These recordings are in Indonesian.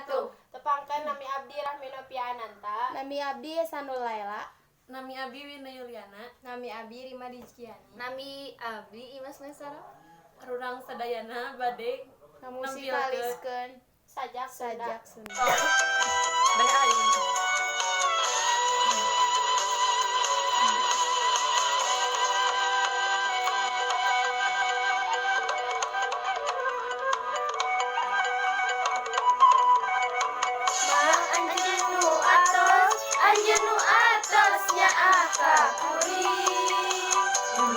wabarakatuh. Tepangkan nami abdi Rahmi Nopiananta. Nami abdi Sanul Laila. Nami abdi Wina Yuliana. Nami abdi Rima Dizkiani. Nami abdi Imas Nasara. Rurang sadayana bade Ngamusikaliskeun Sajak sajak Sunda. banyak hari ini. Anjeun atos nya aka kuring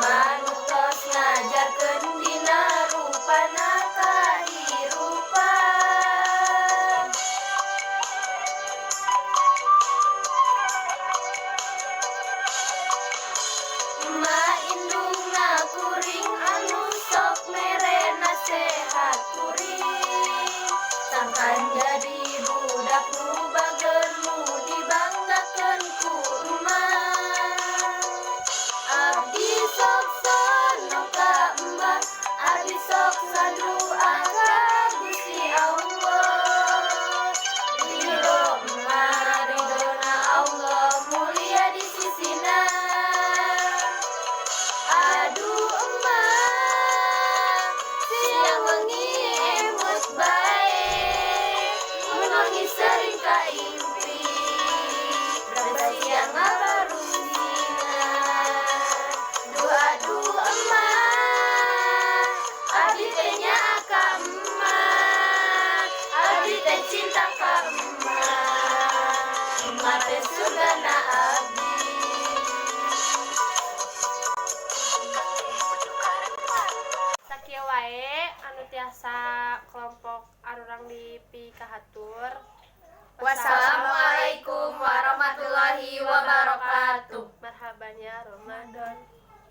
manutos ngajarkeun dina rupana kahirupan ma indungna kuring anu sok mere nasehat kuring sangkan jadi budak nu bageun nu dibanggakeun ku emak abdi sok sono ka embah abdi sok sandoa ka Gusti Allah ridho emak ridona Allah mulia di sisina aduh emak siang wengi emut bae menangi sering kaimpi berasa siang ngabarundina aduh emak abdi teh nya ka emak abdi teh cinta ka emak teh surgana abdi sakieu wae anu tiasa kelompok arurang di pikahatur. Wassalamualaikum